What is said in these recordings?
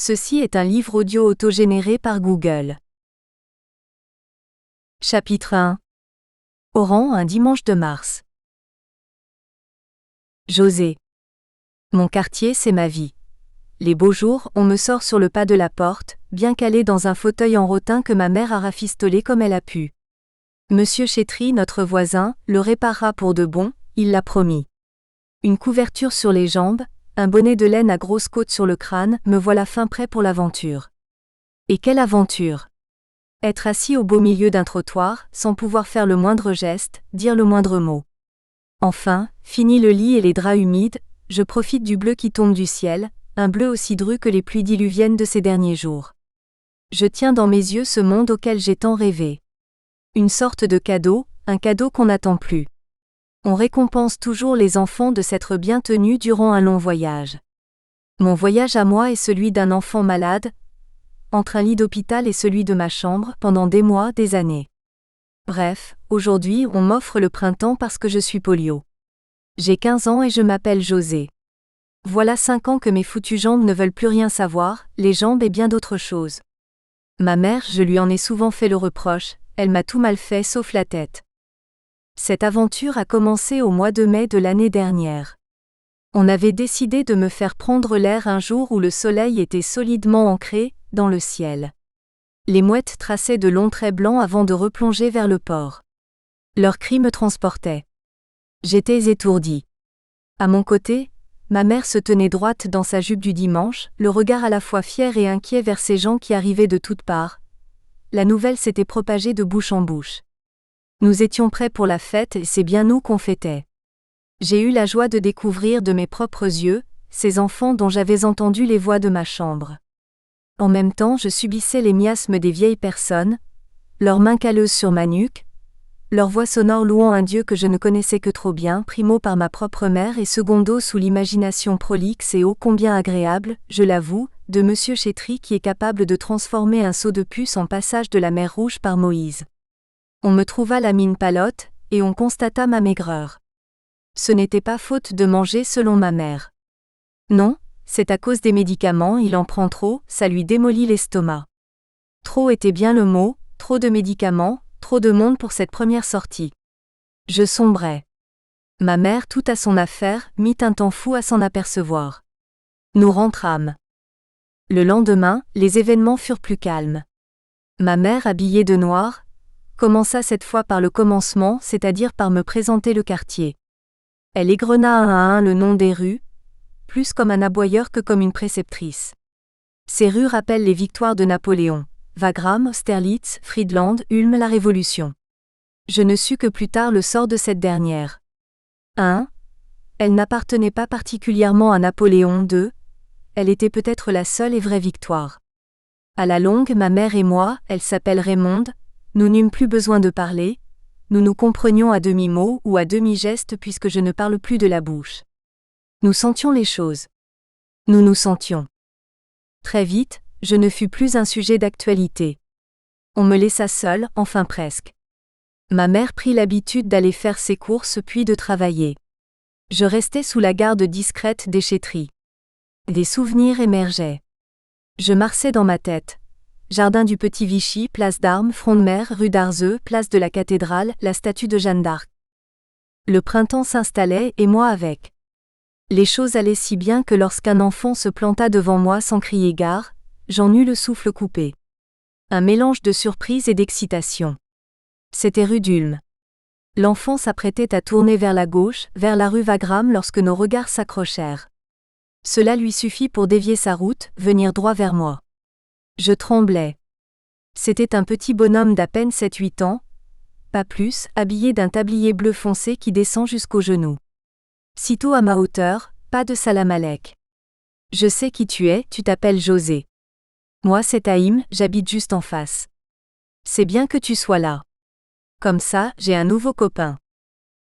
Ceci est un livre audio autogénéré par Google. Chapitre 1. Oran, un dimanche de mars. José. Mon quartier, c'est ma vie. Les beaux jours, on me sort sur le pas de la porte, bien calé dans un fauteuil en rotin que ma mère a rafistolé comme elle a pu. Monsieur Chétry, notre voisin, le réparera pour de bon, il l'a promis. Une couverture sur les jambes, un bonnet de laine à grosses côtes sur le crâne, me voilà fin prêt pour l'aventure. Et quelle aventure! Être assis au beau milieu d'un trottoir, sans pouvoir faire le moindre geste, dire le moindre mot. Enfin, fini le lit et les draps humides, je profite du bleu qui tombe du ciel, un bleu aussi dru que les pluies diluviennes de ces derniers jours. Je tiens dans mes yeux ce monde auquel j'ai tant rêvé. Une sorte de cadeau, un cadeau qu'on n'attend plus. On récompense toujours les enfants de s'être bien tenus durant un long voyage. Mon voyage à moi est celui d'un enfant malade, entre un lit d'hôpital et celui de ma chambre, pendant des mois, des années. Bref, aujourd'hui on m'offre le printemps parce que je suis polio. J'ai 15 ans et je m'appelle José. Voilà 5 ans que mes foutues jambes ne veulent plus rien savoir, les jambes et bien d'autres choses. Ma mère, je lui en ai souvent fait le reproche, elle m'a tout mal fait sauf la tête. Cette aventure a commencé au mois de mai de l'année dernière. On avait décidé de me faire prendre l'air un jour où le soleil était solidement ancré dans le ciel. Les mouettes traçaient de longs traits blancs avant de replonger vers le port. Leurs cris me transportaient. J'étais étourdi. À mon côté, ma mère se tenait droite dans sa jupe du dimanche, le regard à la fois fier et inquiet vers ces gens qui arrivaient de toutes parts. La nouvelle s'était propagée de bouche en bouche. Nous étions prêts pour la fête et c'est bien nous qu'on fêtait. J'ai eu la joie de découvrir de mes propres yeux ces enfants dont j'avais entendu les voix de ma chambre. En même temps, je subissais les miasmes des vieilles personnes, leurs mains calleuses sur ma nuque, leurs voix sonores louant un Dieu que je ne connaissais que trop bien, primo par ma propre mère et secondo sous l'imagination prolixe et ô combien agréable, je l'avoue, de Monsieur Chétry qui est capable de transformer un seau de puce en passage de la mer Rouge par Moïse. On me trouva la mine palote, et on constata ma maigreur. Ce n'était pas faute de manger selon ma mère. Non, c'est à cause des médicaments, il en prend trop, ça lui démolit l'estomac. Trop était bien le mot, trop de médicaments, trop de monde pour cette première sortie. Je sombrais. Ma mère, tout à son affaire, mit un temps fou à s'en apercevoir. Nous rentrâmes. Le lendemain, les événements furent plus calmes. Ma mère, habillée de noir, commença cette fois par le commencement, c'est-à-dire par me présenter le quartier. Elle égrena un à un le nom des rues, plus comme un aboyeur que comme une préceptrice. Ces rues rappellent les victoires de Napoléon, Wagram, Austerlitz, Friedland, Ulm, la Révolution. Je ne sus que plus tard le sort de cette dernière. 1. Elle n'appartenait pas particulièrement à Napoléon II, elle était peut-être la seule et vraie victoire. À la longue, ma mère et moi, elle s'appelle Raymonde, nous n'eûmes plus besoin de parler, nous nous comprenions à demi-mot ou à demi-geste puisque je ne parle plus de la bouche. Nous sentions les choses. Nous nous sentions. Très vite, je ne fus plus un sujet d'actualité. On me laissa seule, enfin presque. Ma mère prit l'habitude d'aller faire ses courses puis de travailler. Je restais sous la garde discrète des Chétry. Des souvenirs émergeaient. Je marchais dans ma tête. Jardin du Petit Vichy, place d'Armes, front de mer, rue d'Arzeux, place de la Cathédrale, la statue de Jeanne d'Arc. Le printemps s'installait et moi avec. Les choses allaient si bien que lorsqu'un enfant se planta devant moi sans crier gare, j'en eus le souffle coupé. Un mélange de surprise et d'excitation. C'était rue d'Ulm. L'enfant s'apprêtait à tourner vers la gauche, vers la rue Wagram lorsque nos regards s'accrochèrent. Cela lui suffit pour dévier sa route, venir droit vers moi. Je tremblais. C'était un petit bonhomme d'à peine 7-8 ans, pas plus, habillé d'un tablier bleu foncé qui descend jusqu'aux genoux. Sitôt à ma hauteur, pas de salam alek. Je sais qui tu es, tu t'appelles José. Moi c'est Haïm, j'habite juste en face. C'est bien que tu sois là. Comme ça, j'ai un nouveau copain.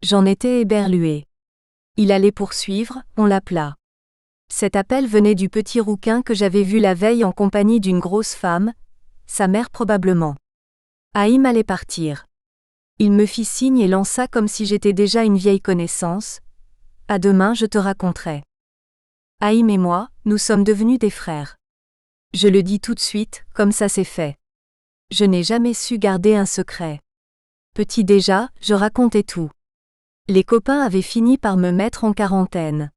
J'en étais éberlué. Il allait poursuivre, on l'appela. Cet appel venait du petit rouquin que j'avais vu la veille en compagnie d'une grosse femme, sa mère probablement. Haïm allait partir. Il me fit signe et lança comme si j'étais déjà une vieille connaissance. À demain je te raconterai. Haïm et moi, nous sommes devenus des frères. Je le dis tout de suite, comme ça c'est fait. Je n'ai jamais su garder un secret. Petit déjà, je racontais tout. Les copains avaient fini par me mettre en quarantaine.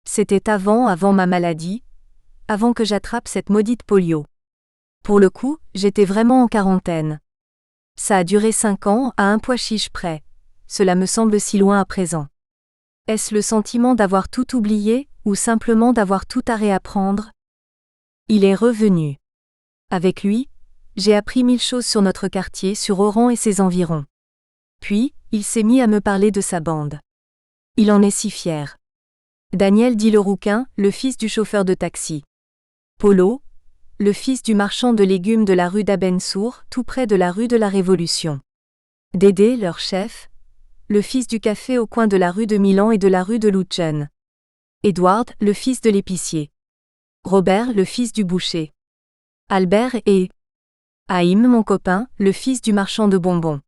C'était avant ma maladie, avant que j'attrape cette maudite polio. Pour le coup, j'étais vraiment en quarantaine. Ça a duré 5 ans, à un pois chiche près. Cela me semble si loin à présent. Est-ce le sentiment d'avoir tout oublié, ou simplement d'avoir tout à réapprendre? Il est revenu. Avec lui, j'ai appris 1000 choses sur notre quartier, sur Oran et ses environs. Puis, il s'est mis à me parler de sa bande. Il en est si fier. Daniel dit le rouquin, le fils du chauffeur de taxi. Polo, le fils du marchand de légumes de la rue d'Abensour, tout près de la rue de la Révolution. Dédé, leur chef, le fils du café au coin de la rue de Milan et de la rue de Lutchen. Edward, le fils de l'épicier. Robert, le fils du boucher. Albert et Haïm, mon copain, le fils du marchand de bonbons.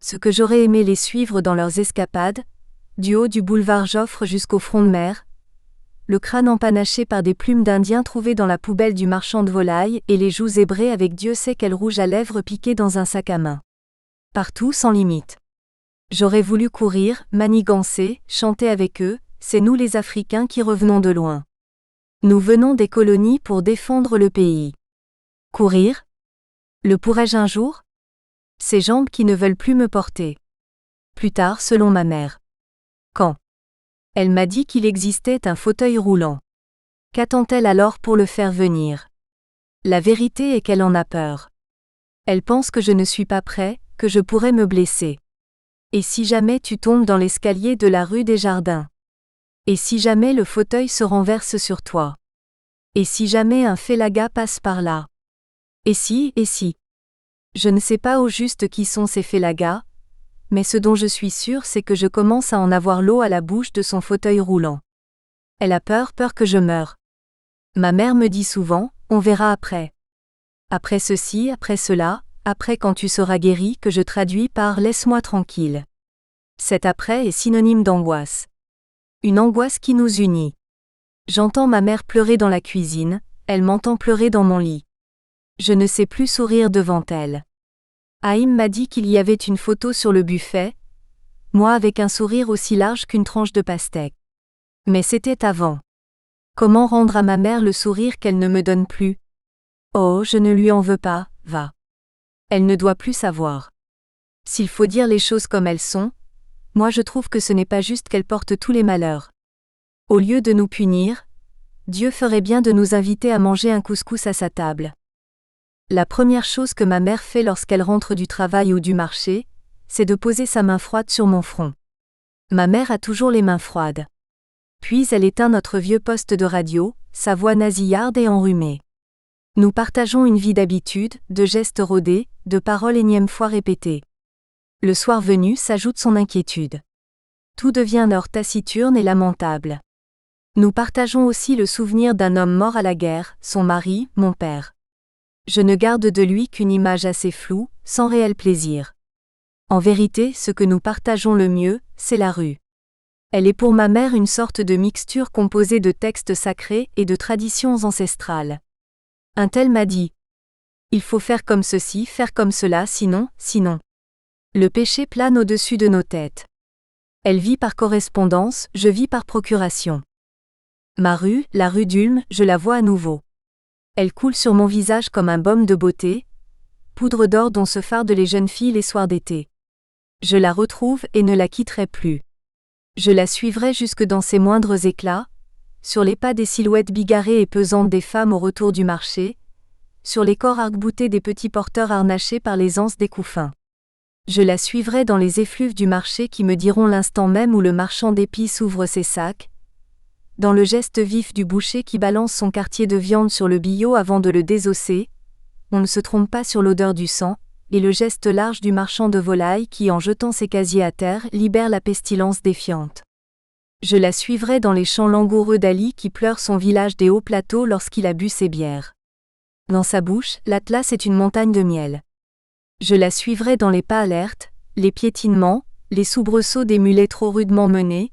Ce que j'aurais aimé les suivre dans leurs escapades, du haut du boulevard Joffre jusqu'au front de mer, le crâne empanaché par des plumes d'Indien trouvées dans la poubelle du marchand de volailles et les joues zébrées avec Dieu sait quel rouge à lèvres piqué dans un sac à main. Partout sans limite. J'aurais voulu courir, manigancer, chanter avec eux, c'est nous les Africains qui revenons de loin. Nous venons des colonies pour défendre le pays. Courir? Le pourrais-je un jour? Ces jambes qui ne veulent plus me porter. Plus tard, selon ma mère. Quand? Elle m'a dit qu'il existait un fauteuil roulant. Qu'attend-elle alors pour le faire venir? La vérité est qu'elle en a peur. Elle pense que je ne suis pas prêt, que je pourrais me blesser. Et si jamais tu tombes dans l'escalier de la rue des Jardins? Et si jamais le fauteuil se renverse sur toi? Et si jamais un félaga passe par là? Et si? Je ne sais pas au juste qui sont ces félagas, mais ce dont je suis sûre c'est que je commence à en avoir l'eau à la bouche de son fauteuil roulant. Elle a peur que je meure. Ma mère me dit souvent, on verra après. Après ceci, après cela, après quand tu seras guéri que je traduis par laisse-moi tranquille. Cet après est synonyme d'angoisse. Une angoisse qui nous unit. J'entends ma mère pleurer dans la cuisine, elle m'entend pleurer dans mon lit. Je ne sais plus sourire devant elle. Haïm m'a dit qu'il y avait une photo sur le buffet, moi avec un sourire aussi large qu'une tranche de pastèque. Mais c'était avant. Comment rendre à ma mère le sourire qu'elle ne me donne plus? Oh, je ne lui en veux pas, va. Elle ne doit plus savoir. S'il faut dire les choses comme elles sont, moi je trouve que ce n'est pas juste qu'elle porte tous les malheurs. Au lieu de nous punir, Dieu ferait bien de nous inviter à manger un couscous à sa table. La première chose que ma mère fait lorsqu'elle rentre du travail ou du marché, c'est de poser sa main froide sur mon front. Ma mère a toujours les mains froides. Puis elle éteint notre vieux poste de radio, sa voix nasillarde et enrhumée. Nous partageons une vie d'habitude, de gestes rodés, de paroles énième fois répétées. Le soir venu s'ajoute son inquiétude. Tout devient un heure taciturne et lamentable. Nous partageons aussi le souvenir d'un homme mort à la guerre, son mari, mon père. Je ne garde de lui qu'une image assez floue, sans réel plaisir. En vérité, ce que nous partageons le mieux, c'est la rue. Elle est pour ma mère une sorte de mixture composée de textes sacrés et de traditions ancestrales. Un tel m'a dit. Il faut faire comme ceci, faire comme cela, sinon. Le péché plane au-dessus de nos têtes. Elle vit par correspondance, je vis par procuration. Ma rue, la rue d'Ulm, je la vois à nouveau. Elle coule sur mon visage comme un baume de beauté, poudre d'or dont se fardent les jeunes filles les soirs d'été. Je la retrouve et ne la quitterai plus. Je la suivrai jusque dans ses moindres éclats, sur les pas des silhouettes bigarrées et pesantes des femmes au retour du marché, sur les corps arc-boutés des petits porteurs harnachés par les anses des couffins. Je la suivrai dans les effluves du marché qui me diront l'instant même où le marchand d'épices ouvre ses sacs, dans le geste vif du boucher qui balance son quartier de viande sur le billot avant de le désosser, on ne se trompe pas sur l'odeur du sang, et le geste large du marchand de volailles qui, en jetant ses casiers à terre, libère la pestilence défiante. Je la suivrai dans les champs langoureux d'Ali qui pleure son village des hauts plateaux lorsqu'il a bu ses bières. Dans sa bouche, l'Atlas est une montagne de miel. Je la suivrai dans les pas alertes, les piétinements, les soubresauts des mulets trop rudement menés,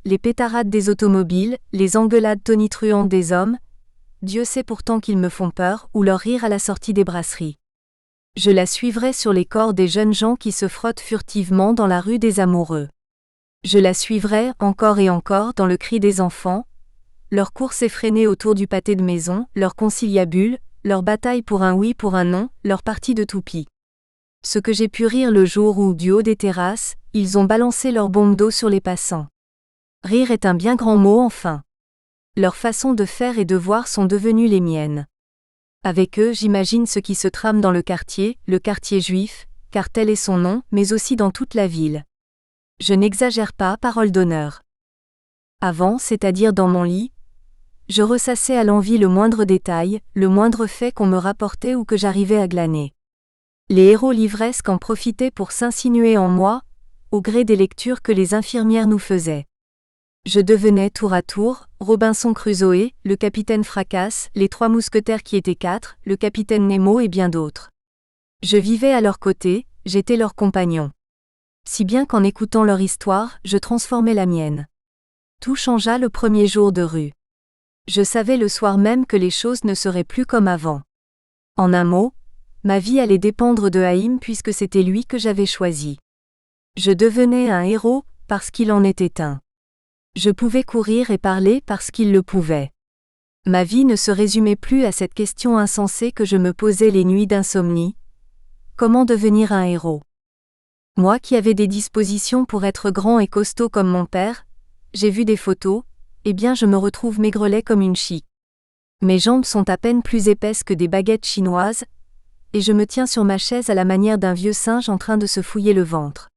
les pétarades des automobiles, les engueulades tonitruantes des hommes, Dieu sait pourtant qu'ils me font peur, ou leur rire à la sortie des brasseries. Je la suivrai sur les corps des jeunes gens qui se frottent furtivement dans la rue des amoureux. Je la suivrai, encore et encore, dans le cri des enfants, leur course effrénée autour du pâté de maison, leur conciliabule, leur bataille pour un oui pour un non, leur partie de toupie. Ce que j'ai pu rire le jour où, du haut des terrasses, ils ont balancé leurs bombes d'eau sur les passants. Rire est un bien grand mot enfin. Leurs façons de faire et de voir sont devenues les miennes. Avec eux, j'imagine ce qui se trame dans le quartier juif, car tel est son nom, mais aussi dans toute la ville. Je n'exagère pas, parole d'honneur. Avant, c'est-à-dire dans mon lit, je ressassais à l'envi le moindre détail, le moindre fait qu'on me rapportait ou que j'arrivais à glaner. Les héros livresques en profitaient pour s'insinuer en moi, au gré des lectures que les infirmières nous faisaient. Je devenais tour à tour Robinson Crusoe, le capitaine Fracasse, les 3 mousquetaires qui étaient 4, le capitaine Nemo et bien d'autres. Je vivais à leur côté, j'étais leur compagnon. Si bien qu'en écoutant leur histoire, je transformais la mienne. Tout changea le premier jour de rue. Je savais le soir même que les choses ne seraient plus comme avant. En un mot, ma vie allait dépendre de Haïm puisque c'était lui que j'avais choisi. Je devenais un héros parce qu'il en était un. Je pouvais courir et parler parce qu'il le pouvait. Ma vie ne se résumait plus à cette question insensée que je me posais les nuits d'insomnie. Comment devenir un héros ? Moi qui avais des dispositions pour être grand et costaud comme mon père, j'ai vu des photos, eh bien je me retrouve maigrelet comme une chique. Mes jambes sont à peine plus épaisses que des baguettes chinoises, et je me tiens sur ma chaise à la manière d'un vieux singe en train de se fouiller le ventre.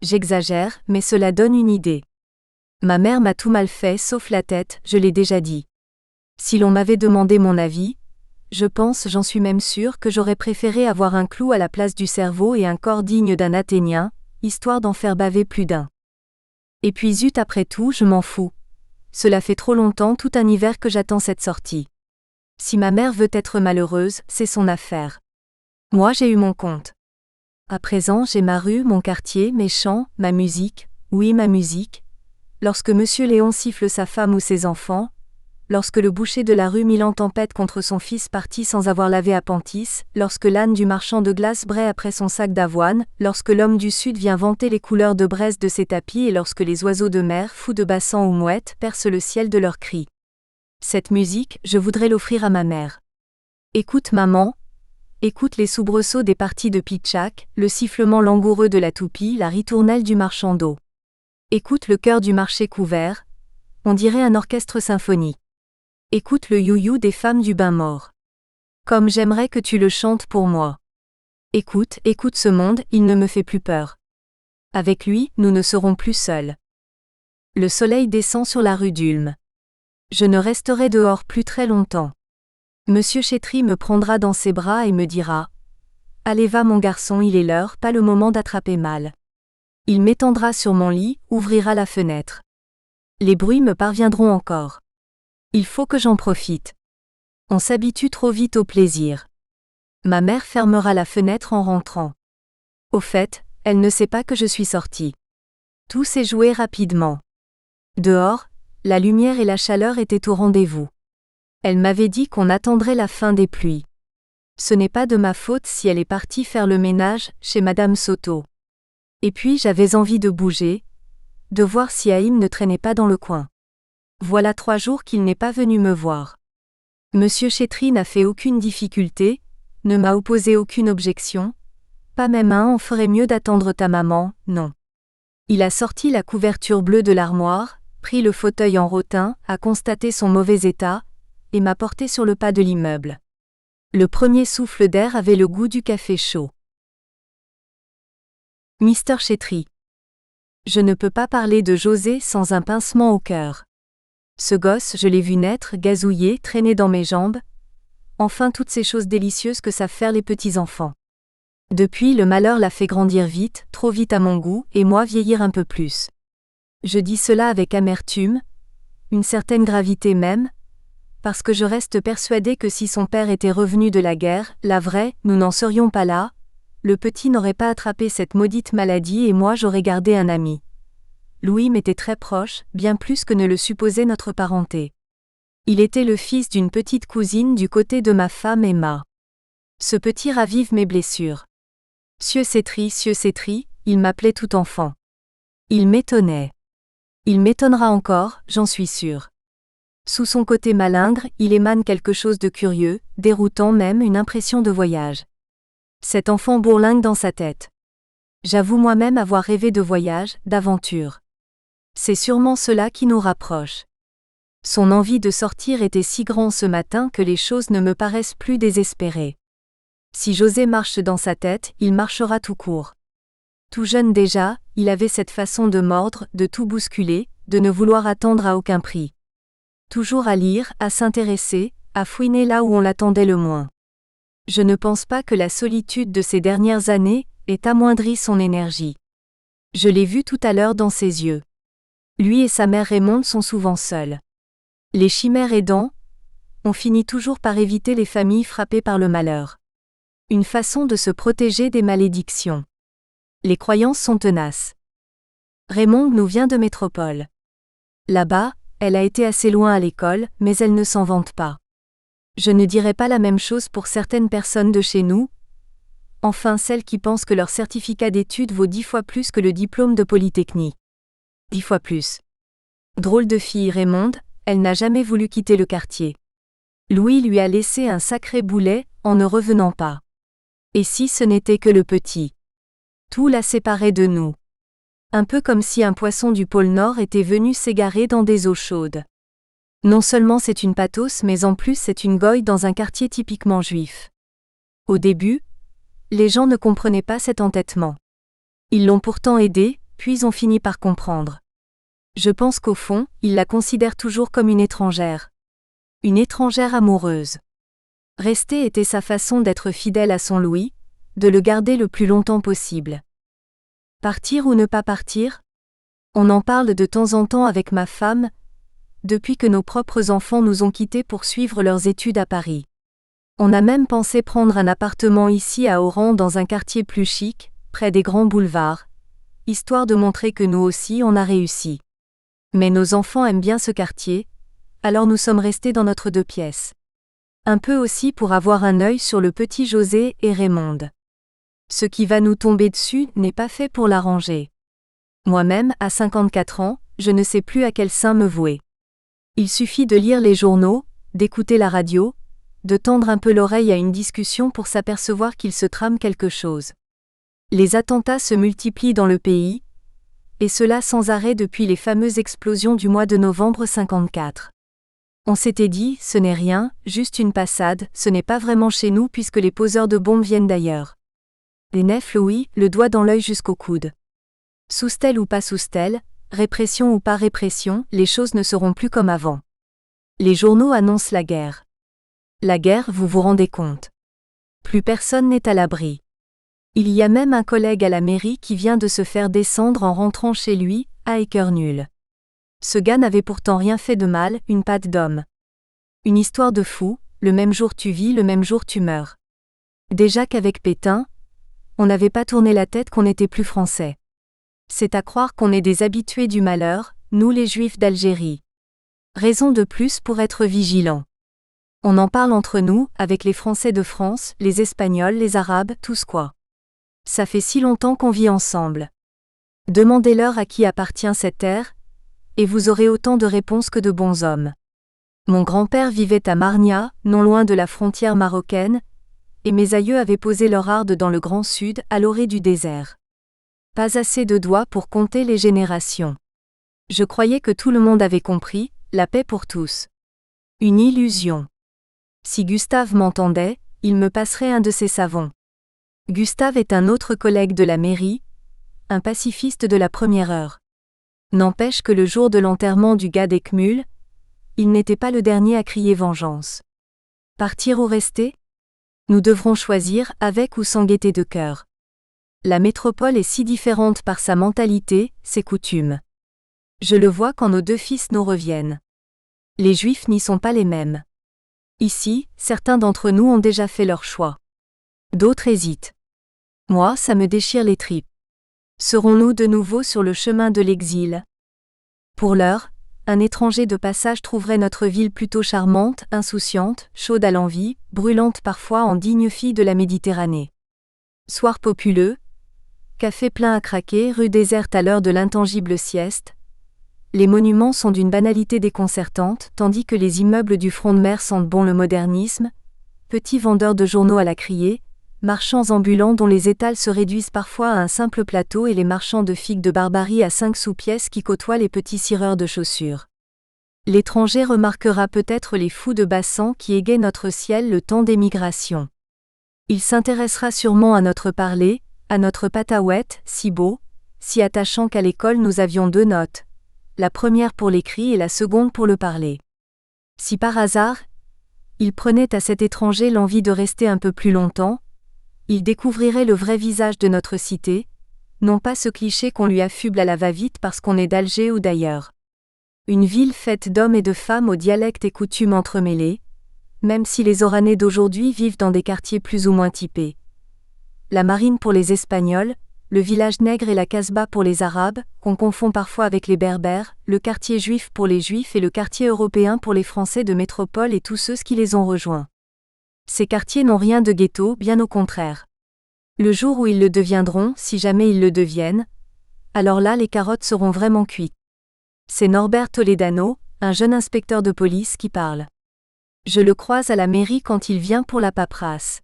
J'exagère, mais cela donne une idée. Ma mère m'a tout mal fait sauf la tête, je l'ai déjà dit. Si l'on m'avait demandé mon avis, j'en suis même sûre que j'aurais préféré avoir un clou à la place du cerveau et un corps digne d'un Athénien, histoire d'en faire baver plus d'un. Et puis zut après tout, je m'en fous. Cela fait trop longtemps, tout un hiver que j'attends cette sortie. Si ma mère veut être malheureuse, c'est son affaire. Moi j'ai eu mon compte. À présent j'ai ma rue, mon quartier, mes chants, ma musique, oui ma musique. Lorsque Monsieur Léon siffle sa femme ou ses enfants, lorsque le boucher de la rue mille en tempête contre son fils parti sans avoir lavé à Pentis, lorsque l'âne du marchand de glace braie après son sac d'avoine, lorsque l'homme du sud vient vanter les couleurs de braise de ses tapis et lorsque les oiseaux de mer, fous de bassan ou mouettes, percent le ciel de leurs cris. Cette musique, je voudrais l'offrir à ma mère. Écoute maman, écoute les soubresauts des parties de pitchak, le sifflement langoureux de la toupie, la ritournelle du marchand d'eau. Écoute le chœur du marché couvert, on dirait un orchestre symphonique. Écoute le you-you des femmes du bain mort. Comme j'aimerais que tu le chantes pour moi. Écoute ce monde, il ne me fait plus peur. Avec lui, nous ne serons plus seuls. Le soleil descend sur la rue d'Ulm. Je ne resterai dehors plus très longtemps. Monsieur Chétry me prendra dans ses bras et me dira « Allez va mon garçon, il est l'heure, pas le moment d'attraper mal. » Il m'étendra sur mon lit, ouvrira la fenêtre. Les bruits me parviendront encore. Il faut que j'en profite. On s'habitue trop vite au plaisir. Ma mère fermera la fenêtre en rentrant. Au fait, elle ne sait pas que je suis sortie. Tout s'est joué rapidement. Dehors, la lumière et la chaleur étaient au rendez-vous. Elle m'avait dit qu'on attendrait la fin des pluies. Ce n'est pas de ma faute si elle est partie faire le ménage chez Madame Soto. Et puis j'avais envie de bouger, de voir si Haïm ne traînait pas dans le coin. Voilà 3 jours qu'il n'est pas venu me voir. Monsieur Chétry n'a fait aucune difficulté, ne m'a opposé aucune objection, pas même un « on ferait mieux d'attendre ta maman », non. Il a sorti la couverture bleue de l'armoire, pris le fauteuil en rotin, a constaté son mauvais état, et m'a porté sur le pas de l'immeuble. Le premier souffle d'air avait le goût du café chaud. Mr. Chétry. Je ne peux pas parler de José sans un pincement au cœur. Ce gosse, je l'ai vu naître, gazouiller, traîner dans mes jambes. Enfin toutes ces choses délicieuses que savent faire les petits-enfants. Depuis, le malheur l'a fait grandir vite, trop vite à mon goût, et moi vieillir un peu plus. Je dis cela avec amertume, une certaine gravité même, parce que je reste persuadée que si son père était revenu de la guerre, la vraie, nous n'en serions pas là, le petit n'aurait pas attrapé cette maudite maladie et moi j'aurais gardé un ami. Louis m'était très proche, bien plus que ne le supposait notre parenté. Il était le fils d'une petite cousine du côté de ma femme Emma. Ce petit ravive mes blessures. Sieur Cétri, il m'appelait tout enfant. Il m'étonnait. Il m'étonnera encore, j'en suis sûre. Sous son côté malingre, il émane quelque chose de curieux, déroutant même une impression de voyage. Cet enfant bourlingue dans sa tête. J'avoue moi-même avoir rêvé de voyage, d'aventure. C'est sûrement cela qui nous rapproche. Son envie de sortir était si grand ce matin que les choses ne me paraissent plus désespérées. Si José marche dans sa tête, il marchera tout court. Tout jeune déjà, il avait cette façon de mordre, de tout bousculer, de ne vouloir attendre à aucun prix. Toujours à lire, à s'intéresser, à fouiner là où on l'attendait le moins. Je ne pense pas que la solitude de ces dernières années ait amoindri son énergie. Je l'ai vu tout à l'heure dans ses yeux. Lui et sa mère Raymonde sont souvent seuls. Les chimères aidant, on finit toujours par éviter les familles frappées par le malheur. Une façon de se protéger des malédictions. Les croyances sont tenaces. Raymonde nous vient de métropole. Là-bas, elle a été assez loin à l'école, mais elle ne s'en vante pas. Je ne dirais pas la même chose pour certaines personnes de chez nous, enfin celles qui pensent que leur certificat d'études vaut 10 fois plus que le diplôme de Polytechnique. 10 fois plus. Drôle de fille Raymonde, elle n'a jamais voulu quitter le quartier. Louis lui a laissé un sacré boulet, en ne revenant pas. Et si ce n'était que le petit? Tout la séparait de nous. Un peu comme si un poisson du pôle Nord était venu s'égarer dans des eaux chaudes. Non seulement c'est une patos mais en plus c'est une goye dans un quartier typiquement juif. Au début, les gens ne comprenaient pas cet entêtement. Ils l'ont pourtant aidée, puis ont fini par comprendre. Je pense qu'au fond, ils la considèrent toujours comme une étrangère. Une étrangère amoureuse. Rester était sa façon d'être fidèle à son Louis, de le garder le plus longtemps possible. Partir ou ne pas partir? On en parle de temps en temps avec ma femme, depuis que nos propres enfants nous ont quittés pour suivre leurs études à Paris. On a même pensé prendre un appartement ici à Oran dans un quartier plus chic, près des grands boulevards, histoire de montrer que nous aussi on a réussi. Mais nos enfants aiment bien ce quartier, alors nous sommes restés dans notre 2 pièces. Un peu aussi pour avoir un œil sur le petit José et Raymonde. Ce qui va nous tomber dessus n'est pas fait pour l'arranger. Moi-même, à 54 ans, je ne sais plus à quel saint me vouer. Il suffit de lire les journaux, d'écouter la radio, de tendre un peu l'oreille à une discussion pour s'apercevoir qu'il se trame quelque chose. Les attentats se multiplient dans le pays, et cela sans arrêt depuis les fameuses explosions du mois de novembre 54. On s'était dit, ce n'est rien, juste une passade, ce n'est pas vraiment chez nous puisque les poseurs de bombes viennent d'ailleurs. Les nefs Louis, le doigt dans l'œil jusqu'au coude. Sous-stèle ou pas sous-stèle, répression ou pas répression, les choses ne seront plus comme avant. Les journaux annoncent la guerre. La guerre, vous vous rendez compte. Plus personne n'est à l'abri. Il y a même un collègue à la mairie qui vient de se faire descendre en rentrant chez lui, à Équernul. Ce gars n'avait pourtant rien fait de mal, une patte d'homme. Une histoire de fou, le même jour tu vis, le même jour tu meurs. Déjà qu'avec Pétain, on n'avait pas tourné la tête qu'on n'était plus français. C'est à croire qu'on est des habitués du malheur, nous les Juifs d'Algérie. Raison de plus pour être vigilants. On en parle entre nous, avec les Français de France, les Espagnols, les Arabes, tous quoi. Ça fait si longtemps qu'on vit ensemble. Demandez-leur à qui appartient cette terre, et vous aurez autant de réponses que de bons hommes. Mon grand-père vivait à Marnia, non loin de la frontière marocaine, et mes aïeux avaient posé leur harde dans le Grand Sud, à l'orée du désert. Pas assez de doigts pour compter les générations. Je croyais que tout le monde avait compris, la paix pour tous. Une illusion. Si Gustave m'entendait, il me passerait un de ses savons. Gustave est un autre collègue de la mairie, un pacifiste de la première heure. N'empêche que le jour de l'enterrement du gars d'Eckmühl, il n'était pas le dernier à crier vengeance. Partir ou rester? Nous devrons choisir avec ou sans gaieté de cœur. La métropole est si différente par sa mentalité, ses coutumes. Je le vois quand nos 2 fils nous reviennent. Les Juifs n'y sont pas les mêmes. Ici, certains d'entre nous ont déjà fait leur choix. D'autres hésitent. Moi, ça me déchire les tripes. Serons-nous de nouveau sur le chemin de l'exil? Pour l'heure, un étranger de passage trouverait notre ville plutôt charmante, insouciante, chaude à l'envi, brûlante parfois en digne fille de la Méditerranée. Soir populeux, café plein à craquer, rue déserte à l'heure de l'intangible sieste. Les monuments sont d'une banalité déconcertante, tandis que les immeubles du front de mer sentent bon le modernisme, petits vendeurs de journaux à la criée, marchands ambulants dont les étals se réduisent parfois à un simple plateau et les marchands de figues de Barbarie à 5 sous pièce qui côtoient les petits cireurs de chaussures. L'étranger remarquera peut-être les fous de Bassan qui égaient notre ciel le temps des migrations. Il s'intéressera sûrement à notre parler, à notre pataouette, si beau, si attachant qu'à l'école nous avions 2 notes, la première pour l'écrit et la seconde pour le parler. Si par hasard, il prenait à cet étranger l'envie de rester un peu plus longtemps, il découvrirait le vrai visage de notre cité, non pas ce cliché qu'on lui affuble à la va-vite parce qu'on est d'Alger ou d'ailleurs. Une ville faite d'hommes et de femmes aux dialectes et coutumes entremêlés, même si les Oranais d'aujourd'hui vivent dans des quartiers plus ou moins typés. La marine pour les Espagnols, le village nègre et la Casbah pour les Arabes, qu'on confond parfois avec les Berbères, le quartier juif pour les Juifs et le quartier européen pour les Français de métropole et tous ceux qui les ont rejoints. Ces quartiers n'ont rien de ghetto, bien au contraire. Le jour où ils le deviendront, si jamais ils le deviennent, alors là les carottes seront vraiment cuites. C'est Norbert Toledano, un jeune inspecteur de police qui parle. Je le croise à la mairie quand il vient pour la paperasse.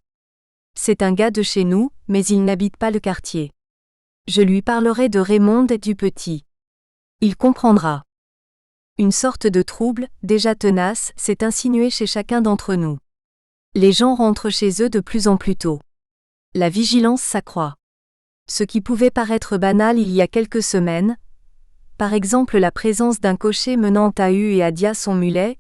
C'est un gars de chez nous, mais il n'habite pas le quartier. Je lui parlerai de Raymond et du petit. Il comprendra. Une sorte de trouble, déjà tenace, s'est insinué chez chacun d'entre nous. Les gens rentrent chez eux de plus en plus tôt. La vigilance s'accroît. Ce qui pouvait paraître banal il y a quelques semaines, par exemple la présence d'un cocher menant à U et à Dia son mulet,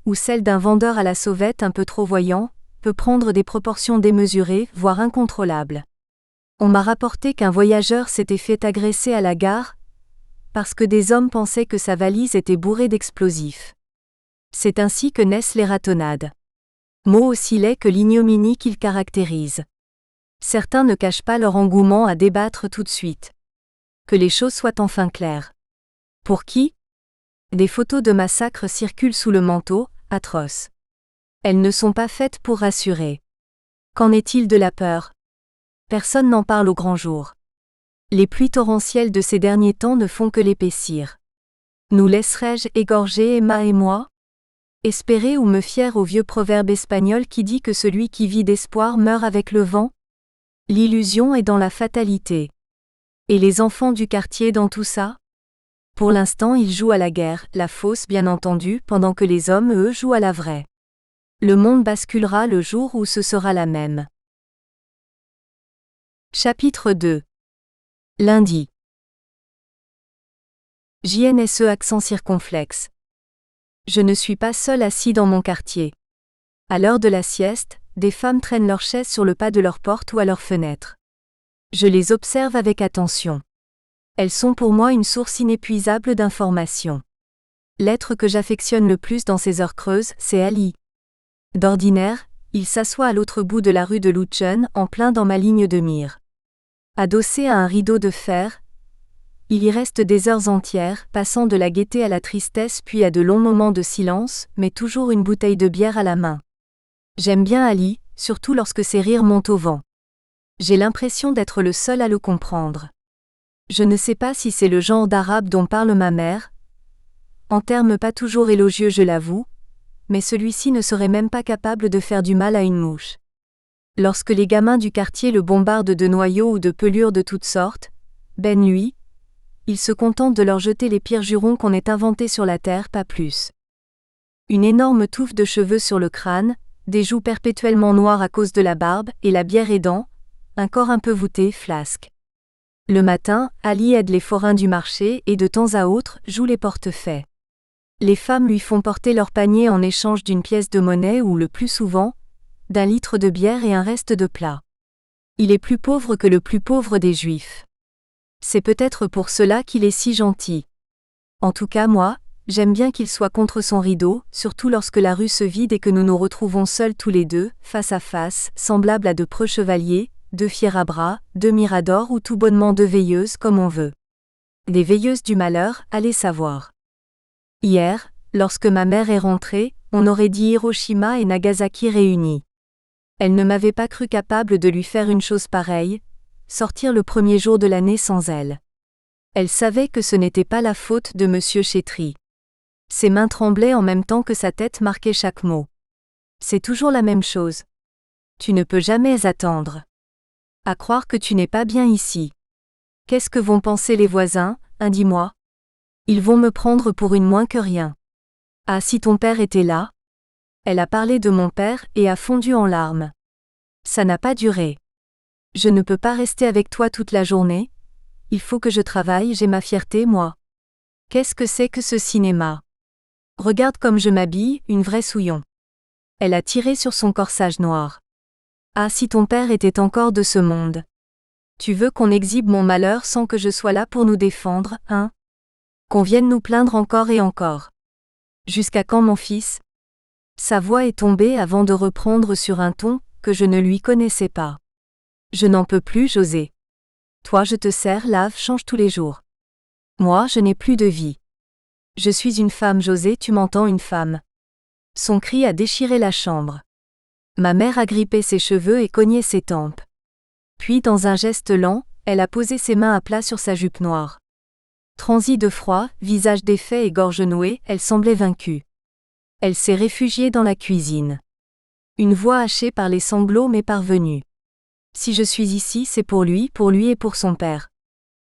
ou celle d'un vendeur à la sauvette un peu trop voyant, peut prendre des proportions démesurées, voire incontrôlables. On m'a rapporté qu'un voyageur s'était fait agresser à la gare, parce que des hommes pensaient que sa valise était bourrée d'explosifs. C'est ainsi que naissent les ratonnades. Mot aussi laid que l'ignominie qu'ils caractérisent. Certains ne cachent pas leur engouement à débattre tout de suite. Que les choses soient enfin claires. Pour qui ? Des photos de massacres circulent sous le manteau, atroces. Elles ne sont pas faites pour rassurer. Qu'en est-il de la peur ? Personne n'en parle au grand jour. Les pluies torrentielles de ces derniers temps ne font que l'épaissir. Nous laisserai-je égorger Emma et moi ? Espérer ou me fier au vieux proverbe espagnol qui dit que celui qui vit d'espoir meurt avec le vent ? L'illusion est dans la fatalité. Et les enfants du quartier dans tout ça ? Pour l'instant ils jouent à la guerre, la fausse bien entendu, pendant que les hommes eux jouent à la vraie. Le monde basculera le jour où ce sera la même. Chapitre 2. Lundi. JNSE accent circonflexe. Je ne suis pas seul assis dans mon quartier. À l'heure de la sieste, des femmes traînent leurs chaises sur le pas de leur porte ou à leur fenêtre. Je les observe avec attention. Elles sont pour moi une source inépuisable d'informations. L'être que j'affectionne le plus dans ces heures creuses, c'est Ali. D'ordinaire, il s'assoit à l'autre bout de la rue de Lutschen, en plein dans ma ligne de mire. Adossé à un rideau de fer, il y reste des heures entières, passant de la gaieté à la tristesse puis à de longs moments de silence, mais toujours une bouteille de bière à la main. J'aime bien Ali, surtout lorsque ses rires montent au vent. J'ai l'impression d'être le seul à le comprendre. Je ne sais pas si c'est le genre d'arabe dont parle ma mère, en termes pas toujours élogieux je l'avoue, mais celui-ci ne serait même pas capable de faire du mal à une mouche. Lorsque les gamins du quartier le bombardent de noyaux ou de pelures de toutes sortes, lui, il se contente de leur jeter les pires jurons qu'on ait inventés sur la terre, pas plus. Une énorme touffe de cheveux sur le crâne, des joues perpétuellement noires à cause de la barbe, et la bière aidant, un corps un peu voûté, flasque. Le matin, Ali aide les forains du marché et de temps à autre joue les portefaix. Les femmes lui font porter leur panier en échange d'une pièce de monnaie ou, le plus souvent, d'un litre de bière et un reste de plat. Il est plus pauvre que le plus pauvre des Juifs. C'est peut-être pour cela qu'il est si gentil. En tout cas moi, j'aime bien qu'il soit contre son rideau, surtout lorsque la rue se vide et que nous nous retrouvons seuls tous les deux, face à face, semblables à de preux chevaliers, deux fiers à bras, deux miradors ou tout bonnement deux veilleuses comme on veut. Des veilleuses du malheur, allez savoir. Hier, lorsque ma mère est rentrée, on aurait dit Hiroshima et Nagasaki réunis. Elle ne m'avait pas cru capable de lui faire une chose pareille, sortir le premier jour de l'année sans elle. Elle savait que ce n'était pas la faute de Monsieur Chétry. Ses mains tremblaient en même temps que sa tête marquait chaque mot. C'est toujours la même chose. Tu ne peux jamais attendre. À croire que tu n'es pas bien ici. Qu'est-ce que vont penser les voisins, hein, dis-moi? Ils vont me prendre pour une moins que rien. Ah, si ton père était là? Elle a parlé de mon père et a fondu en larmes. Ça n'a pas duré. Je ne peux pas rester avec toi toute la journée. Il faut que je travaille, j'ai ma fierté, moi. Qu'est-ce que c'est que ce cinéma? Regarde comme je m'habille, une vraie souillon. Elle a tiré sur son corsage noir. Ah, si ton père était encore de ce monde. Tu veux qu'on exhibe mon malheur sans que je sois là pour nous défendre, hein? Qu'on vienne nous plaindre encore et encore. Jusqu'à quand, mon fils? Sa voix est tombée avant de reprendre sur un ton que je ne lui connaissais pas. Je n'en peux plus, José. Toi, je te sers, lave, change tous les jours. Moi, je n'ai plus de vie. Je suis une femme, José, tu m'entends, une femme. Son cri a déchiré la chambre. Ma mère a grippé ses cheveux et cogné ses tempes. Puis, dans un geste lent, elle a posé ses mains à plat sur sa jupe noire. Transie de froid, visage défait et gorge nouée, elle semblait vaincue. Elle s'est réfugiée dans la cuisine. Une voix hachée par les sanglots m'est parvenue. Si je suis ici, c'est pour lui et pour son père.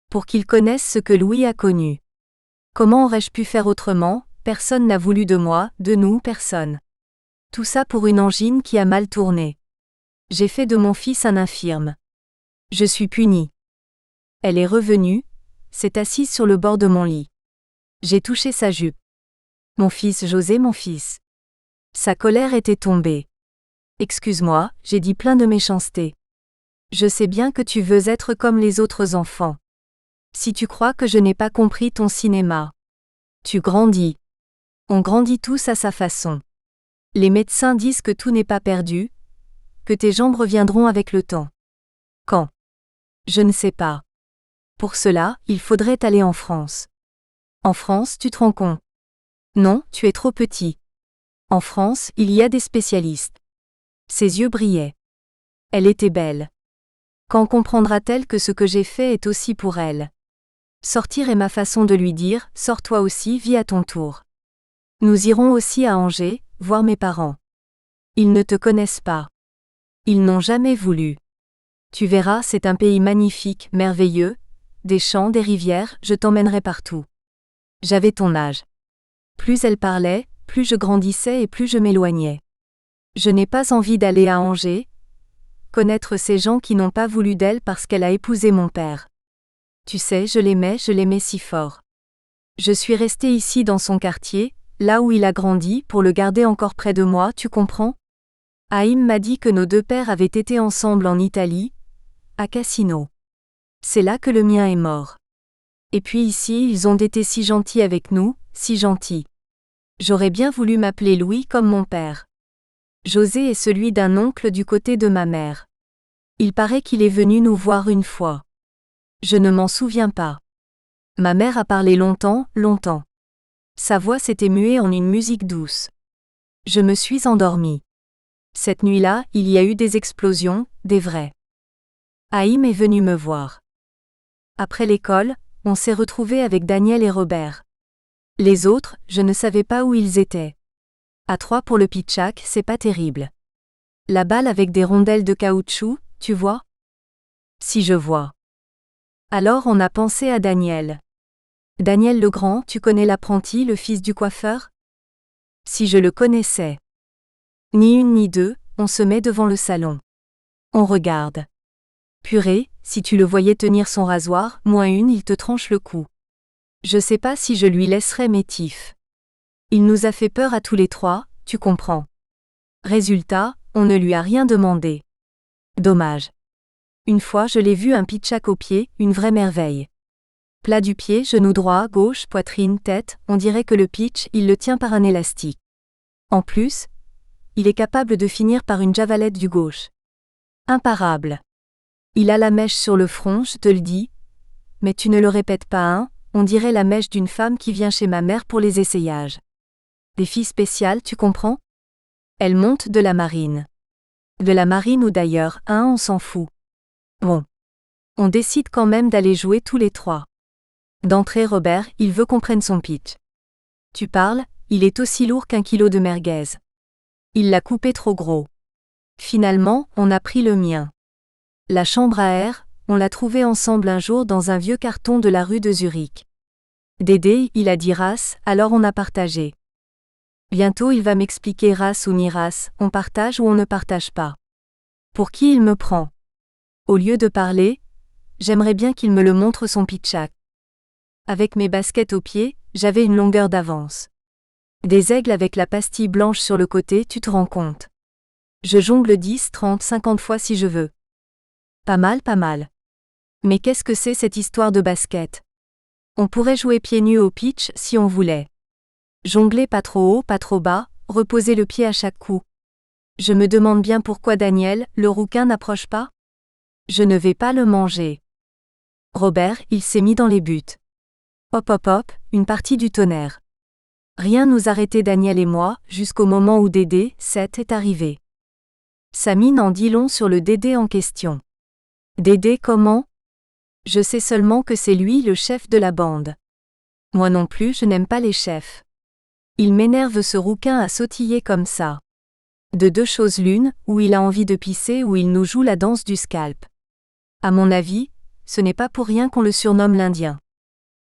Pour qu'il connaisse ce que Louis a connu. Comment aurais-je pu faire autrement? Personne n'a voulu de moi, de nous, personne. Tout ça pour une angine qui a mal tourné. J'ai fait de mon fils un infirme. Je suis punie. Elle est revenue, s'est assise sur le bord de mon lit. J'ai touché sa jupe. Mon fils, José, mon fils. Sa colère était tombée. Excuse-moi, j'ai dit plein de méchanceté. Je sais bien que tu veux être comme les autres enfants. Si tu crois que je n'ai pas compris ton cinéma. Tu grandis. On grandit tous à sa façon. Les médecins disent que tout n'est pas perdu, que tes jambes reviendront avec le temps. Quand? Je ne sais pas. Pour cela, il faudrait aller en France. En France, tu te rends compte? Non, tu es trop petit. En France, il y a des spécialistes. Ses yeux brillaient. Elle était belle. Quand comprendra-t-elle que ce que j'ai fait est aussi pour elle? Sortir est ma façon de lui dire, sors toi aussi, vis à ton tour. Nous irons aussi à Angers, voir mes parents. Ils ne te connaissent pas. Ils n'ont jamais voulu. Tu verras, c'est un pays magnifique, merveilleux, des champs, des rivières, je t'emmènerai partout. J'avais ton âge. Plus elle parlait, plus je grandissais et plus je m'éloignais. Je n'ai pas envie d'aller à Angers, connaître ces gens qui n'ont pas voulu d'elle parce qu'elle a épousé mon père. Tu sais, je l'aimais si fort. Je suis restée ici dans son quartier, là où il a grandi, pour le garder encore près de moi, tu comprends? Haïm m'a dit que nos deux pères avaient été ensemble en Italie, à Cassino. C'est là que le mien est mort. Et puis ici, ils ont été si gentils avec nous, si gentils. J'aurais bien voulu m'appeler Louis comme mon père. José est celui d'un oncle du côté de ma mère. Il paraît qu'il est venu nous voir une fois. Je ne m'en souviens pas. Ma mère a parlé longtemps, longtemps. Sa voix s'était muée en une musique douce. Je me suis endormie. Cette nuit-là, il y a eu des explosions, des vraies. Haïm est venu me voir. Après l'école, on s'est retrouvés avec Daniel et Robert. Les autres, je ne savais pas où ils étaient. À 3 pour le pitchak, c'est pas terrible. La balle avec des rondelles de caoutchouc, tu vois? Si je vois. Alors on a pensé à Daniel. Daniel Legrand, tu connais l'apprenti, le fils du coiffeur? Si je le connaissais. Ni une ni deux, on se met devant le salon. On regarde. Purée, si tu le voyais tenir son rasoir, moins une, il te tranche le cou. Je sais pas si je lui laisserais mes tifs. Il nous a fait peur à tous les trois, tu comprends. Résultat, on ne lui a rien demandé. Dommage. Une fois je l'ai vu un pitchak au pied, une vraie merveille. Plat du pied, genou droit, gauche, poitrine, tête, on dirait que le pitch, il le tient par un élastique. En plus, il est capable de finir par une javalette du gauche. Imparable. Il a la mèche sur le front, je te le dis. Mais tu ne le répètes pas, hein, on dirait la mèche d'une femme qui vient chez ma mère pour les essayages. Des filles spéciales, tu comprends? Elle monte de la marine. De la marine ou d'ailleurs, on s'en fout. Bon. On décide quand même d'aller jouer tous les trois. D'entrée Robert, il veut qu'on prenne son pitch. Tu parles, il est aussi lourd qu'un kilo de merguez. Il l'a coupé trop gros. Finalement, on a pris le mien. La chambre à air, on l'a trouvée ensemble un jour dans un vieux carton de la rue de Zurich. Dédé, il a dit race, alors on a partagé. Bientôt il va m'expliquer race ou ni race, on partage ou on ne partage pas. Pour qui il me prend? Au lieu de parler, j'aimerais bien qu'il me le montre son pitchak. Avec mes baskets aux pieds, j'avais une longueur d'avance. Des aigles avec la pastille blanche sur le côté, tu te rends compte. Je jongle 10, 30, 50 fois si je veux. Pas mal, pas mal. Mais qu'est-ce que c'est cette histoire de basket? On pourrait jouer pieds nus au pitch si on voulait. Jongler pas trop haut, pas trop bas, reposer le pied à chaque coup. Je me demande bien pourquoi Daniel, le rouquin, n'approche pas? Je ne vais pas le manger. Robert, il s'est mis dans les buts. Hop hop hop, une partie du tonnerre. Rien nous arrêtait Daniel et moi, jusqu'au moment où Dédé, 7, est arrivé. Sa mine en dit long sur le Dédé en question. Dédé comment? Je sais seulement que c'est lui le chef de la bande. Moi non plus, je n'aime pas les chefs. Il m'énerve ce rouquin à sautiller comme ça. De deux choses l'une, ou il a envie de pisser ou il nous joue la danse du scalp. À mon avis, ce n'est pas pour rien qu'on le surnomme l'Indien.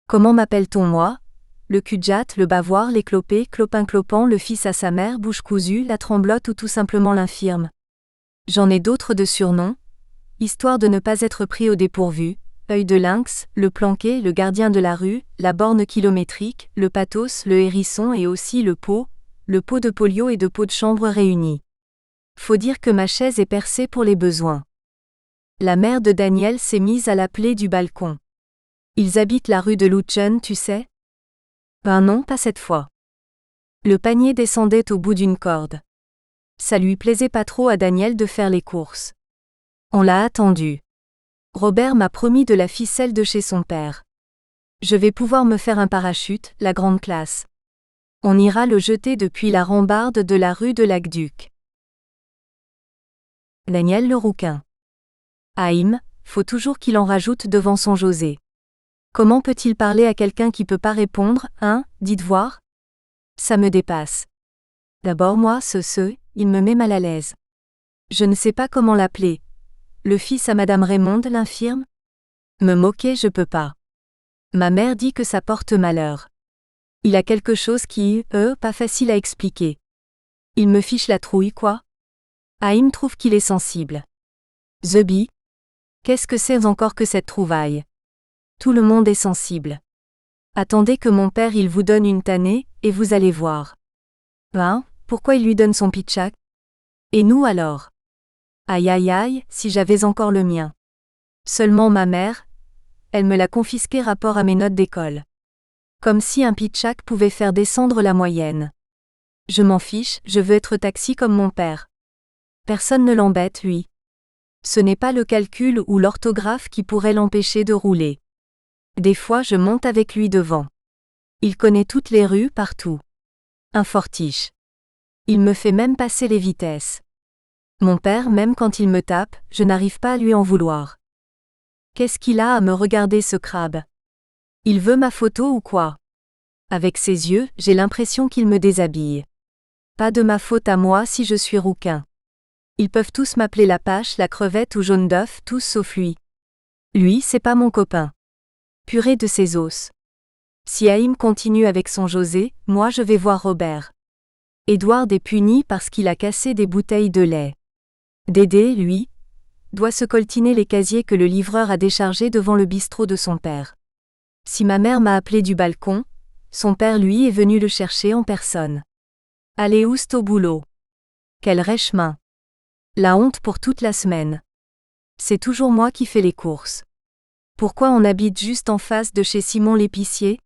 Comment m'appelle-t-on moi? Le cul-de-jatte, le bavoir, l'éclopé, clopin-clopant, le fils à sa mère, bouche cousue, la tremblote ou tout simplement l'infirme. J'en ai d'autres de surnoms, histoire de ne pas être pris au dépourvu, œil de lynx, le planqué, le gardien de la rue, la borne kilométrique, le pathos, le hérisson et aussi le pot de polio et de pot de chambre réunis. Faut dire que ma chaise est percée pour les besoins. La mère de Daniel s'est mise à l'appeler du balcon. Ils habitent la rue de Lutschen, tu sais? Ben non, pas cette fois. Le panier descendait au bout d'une corde. Ça lui plaisait pas trop à Daniel de faire les courses. On l'a attendu. Robert m'a promis de la ficelle de chez son père. Je vais pouvoir me faire un parachute, la grande classe. On ira le jeter depuis la rambarde de la rue de l'Aqueduc. Daniel le rouquin. Haïm, faut toujours qu'il en rajoute devant son José. Comment peut-il parler à quelqu'un qui peut pas répondre, hein, dites voir? Ça me dépasse. D'abord moi, il me met mal à l'aise. Je ne sais pas comment l'appeler. Le fils à Madame Raymonde, l'infirme? Me moquer, je peux pas. Ma mère dit que ça porte malheur. Il a quelque chose qui, pas facile à expliquer. Il me fiche la trouille, quoi? Haïm trouve qu'il est sensible. Zebi? Qu'est-ce que c'est encore que cette trouvaille? Tout le monde est sensible. Attendez que mon père il vous donne une tannée, et vous allez voir. Hein, pourquoi il lui donne son pitchak? Et nous alors? Aïe aïe aïe, si j'avais encore le mien. Seulement ma mère, elle me l'a confisqué rapport à mes notes d'école. Comme si un pitchak pouvait faire descendre la moyenne. Je m'en fiche, je veux être taxi comme mon père. Personne ne l'embête, lui. Ce n'est pas le calcul ou l'orthographe qui pourrait l'empêcher de rouler. Des fois je monte avec lui devant. Il connaît toutes les rues partout. Un fortiche. Il me fait même passer les vitesses. Mon père, même quand il me tape, je n'arrive pas à lui en vouloir. Qu'est-ce qu'il a à me regarder ce crabe? Il veut ma photo ou quoi? Avec ses yeux, j'ai l'impression qu'il me déshabille. Pas de ma faute à moi si je suis rouquin. Ils peuvent tous m'appeler la Pache, la crevette ou jaune d'œuf, tous sauf lui. Lui, c'est pas mon copain. Purée de ses os. Si Haïm continue avec son José, moi je vais voir Robert. Édouard est puni parce qu'il a cassé des bouteilles de lait. Dédé, lui, doit se coltiner les casiers que le livreur a déchargés devant le bistrot de son père. Si ma mère m'a appelé du balcon, son père lui est venu le chercher en personne. Allez oust au boulot. Quel rêche-main. La honte pour toute la semaine. C'est toujours moi qui fais les courses. Pourquoi on habite juste en face de chez Simon l'épicier?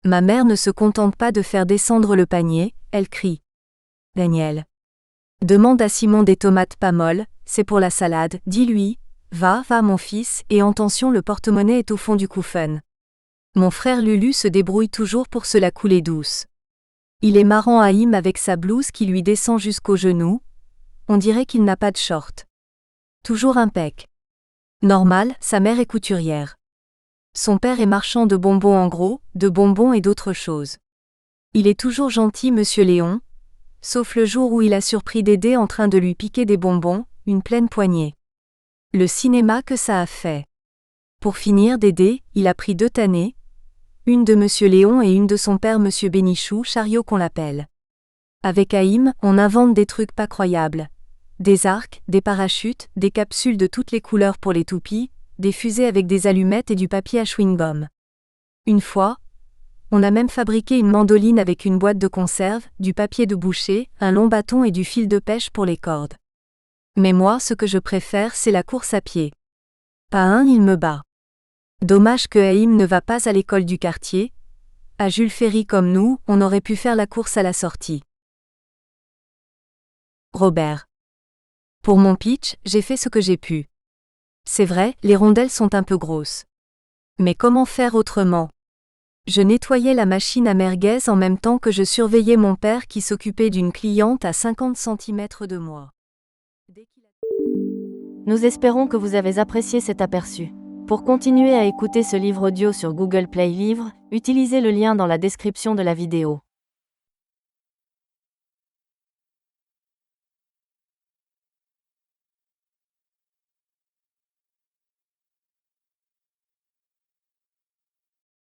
Ma mère ne se contente pas de faire descendre le panier, elle crie. Daniel. Demande à Simon des tomates pas molles, c'est pour la salade, dis-lui. Va mon fils, et attention le porte-monnaie est au fond du couffin. Mon frère Lulu se débrouille toujours pour se la couler douce. Il est marrant Haïm avec sa blouse qui lui descend jusqu'aux genoux. On dirait qu'il n'a pas de short. Toujours impec. Normal, sa mère est couturière. Son père est marchand de bonbons en gros, de bonbons et d'autres choses. Il est toujours gentil Monsieur Léon, sauf le jour où il a surpris Dédé en train de lui piquer des bonbons, une pleine poignée. Le cinéma que ça a fait. Pour finir Dédé, il a pris 2 tannées, une de Monsieur Léon et une de son père Monsieur Bénichou, chariot qu'on l'appelle. Avec Haïm, on invente des trucs pas croyables. Des arcs, des parachutes, des capsules de toutes les couleurs pour les toupies, des fusées avec des allumettes et du papier à chewing-gum. Une fois, on a même fabriqué une mandoline avec une boîte de conserve, du papier de boucher, un long bâton et du fil de pêche pour les cordes. Mais moi, ce que je préfère, c'est la course à pied. Pas un, il me bat. Dommage que Haïm ne va pas à l'école du quartier. À Jules Ferry comme nous, on aurait pu faire la course à la sortie. Robert. Pour mon pitch, j'ai fait ce que j'ai pu. C'est vrai, les rondelles sont un peu grosses. Mais comment faire autrement ? Je nettoyais la machine à merguez en même temps que je surveillais mon père qui s'occupait d'une cliente à 50 cm de moi. Nous espérons que vous avez apprécié cet aperçu. Pour continuer à écouter ce livre audio sur Google Play Livres, utilisez le lien dans la description de la vidéo.